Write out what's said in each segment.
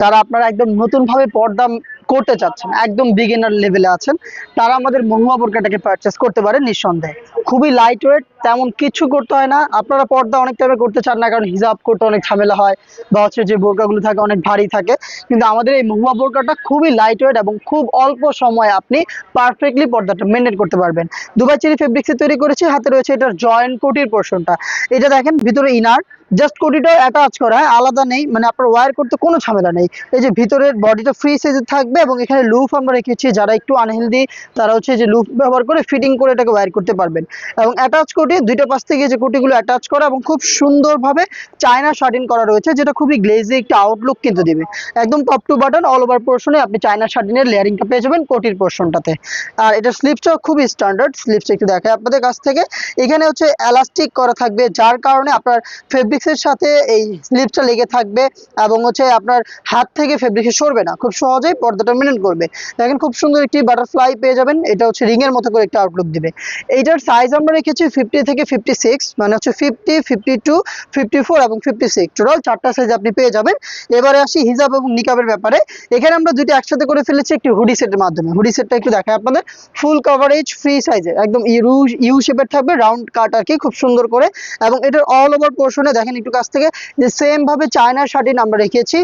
যারা আপনারা একদম নতুন ভাবে পর্দা করতে চাচ্ছেন, একদম বিগিনার লেভেলে আছেন, তারা আমাদের মহুয়া বোরকাটাকে পারচেস করতে পারেন নিঃসন্দেহে। খুবই লাইট ওয়েট, তেমন কিছু করতে হয় না। আপনারা পর্দা অনেক টাইমে করতে চান না, কারণ হিজাব করতে অনেক ঝামেলা হয়, বা হচ্ছে যে বোরকাগুলো থাকে অনেক ভারী থাকে। কিন্তু আমাদের এই মহুয়া বোরকাটা খুবই লাইট ওয়েট এবং খুব অল্প সময়ে আপনি পারফেক্টলি পর্দাটা মেনটেন করতে পারবেন। দুবাই চেরি ফেব্রিক্সে তৈরি করেছি। হাতে রয়েছে এটার জয়েন্ট কোটির পোর্শনটা। এটা দেখেন ভিতরে ইনার, জাস্ট কোটিটাও অ্যাটাচ করা হয়, আলাদা নেই, মানে আপনার ওয়্যার করতে কোনো ঝামেলা নেই। এই যে ভিতরের বডিটা ফ্রি সাইজে থাকবে এবং এখানে লুফ আমরা রেখেছি, যারা একটু আনহেলদি তারা হচ্ছে যে লুফ ব্যবহার করে ফিটিং করে এটাকে ওয়্যার করতে পারবেন। এবং অ্যাটাচ কোটি দুইটা পাশ থেকে যে কোটিগুলো অ্যাটাচ করা এবং খুব সুন্দরভাবে চায়না শার্টিন করা রয়েছে, যেটা খুবই গ্লেজি একটা আউটলুক কিন্তু দিবে। একদম top to bottom all over পোর্শনে আপনি চায়না শার্টিনের লেয়ারিংটা পেয়ে যাবেন কোটির পোর্শনটাতে। আর এটা স্লিপসটাও খুবই স্ট্যান্ডার্ড। স্লিপসটা একটু দেখায় আপনাদের কাছ থেকে। এখানে হচ্ছে এলাস্টিক করা থাকবে, যার কারণে আপনার ফেব্রিক্সের সাথে এই স্লিপসটা লেগে থাকবে এবং হচ্ছে আপনার হাত থেকে ফেব্রিক্স সরবে না, খুব সহজেই পর্দাটা মেনটেন করবে। দেখেন খুব সুন্দর একটি বাটারফ্লাই পেয়ে যাবেন, এটা হচ্ছে রিং এর মতো করে একটা আউটলুক দিবে। এইটার সাইজ আমরা রেখেছি 50 থেকে 56, মানে হচ্ছে 50, 52, 54 এবং 56, টোটাল 4টা সাইজ আপনি পেয়ে যাবেন। এবারে আসি হিজাব এবং নিকাবের ব্যাপারে। এখানে আমরা দুটো একসাথে করে ফেলেছি একটি হুডি সেটের মাধ্যমে। হুডি সেটটা একটু দেখায় আপনাদের। ফুল কভারেজ ফ্রি সাইজের, একদম ইউ শেপের থাকবে, রাউন্ড কাট আর কি, খুব সুন্দর করে। এবং এটার অল ওভার পোর্শনে দেখেন একটু কাছ থেকে, যে সেম ভাবে চায়নার শার্টিন আমরা রেখেছি।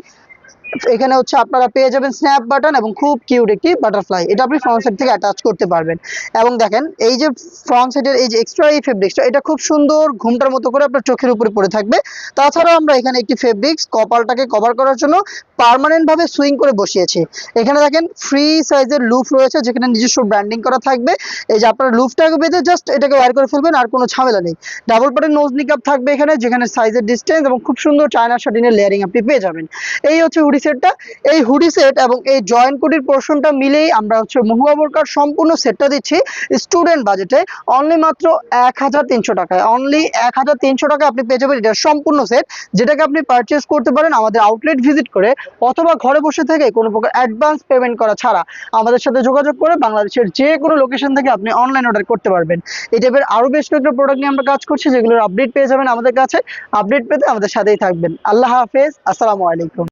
এখানে হচ্ছে আপনারা পেয়ে যাবেন স্ন্যাপ বাটন এবং খুব কিউট একটি বাটারফ্লাই, এটা আপনি ফ্রন্ট সাইড থেকে অ্যাটাচ করতে পারবেন। এবং দেখেন এই যে ফ্রন্ট সাইডের এই যে এক্সট্রা এই ফেব্রিক্সটা, এটা খুব সুন্দর ঘুমটার মতো করে আপনার চোখের উপরে পড়ে থাকবে। তাছাড়াও আমরা এখানে একটি ফেব্রিক্স কপালটাকে কভার করার জন্য পার্মানেন্ট ভাবে সুইং করে বসিয়েছি। এখানে দেখেন ফ্রি সাইজের লুফ রয়েছে, যেখানে নিজস্ব ব্র্যান্ডিং করা থাকবে। এই যে আপনার লুফটাকে বেঁধে জাস্ট এটাকে ওয়্যার করে ফেলবেন, আর কোনো ঝামেলা নেই। ডাবল পার্টের নোজ নিকাপ থাকবে এখানে, যেখানে সাইজের ডিস্টেন্স এবং খুব সুন্দর চায়না শার্টিনের লেয়ারিং আপনি পেয়ে যাবেন। এই হচ্ছে হুডি সেটটা। এই হুডি সেট এবং এই জয়েন্ট কোটির পোর্শনটা মিলেই আমরা হচ্ছে মহুয়া বোরকার সম্পূর্ণ সেটটা দিচ্ছি স্টুডেন্ট বাজেটে অনলি মাত্র 1300 টাকায়। অনলি 1300 টাকায় আপনি পেয়ে যাবেন এটার সম্পূর্ণ সেট, যেটাকে আপনি পারচেস করতে পারেন আমাদের আউটলেট ভিজিট করে, অথবা ঘরে বসে থেকে কোনো প্রকার অ্যাডভান্স পেমেন্ট করা ছাড়া আমাদের সাথে যোগাযোগ করে বাংলাদেশের যে কোনো লোকেশন থেকে আপনি অনলাইন অর্ডার করতে পারবেন। এই টাইপের আরো বেশ কয়েকটা প্রোডাক্ট নিয়ে আমরা কাজ করছি, যেগুলোর আপডেট পেয়ে যাবেন আমাদের কাছে। আপডেট পেতে আমাদের সাথেই থাকবেন। আল্লাহ হাফেজ, আসসালামু আলাইকুম।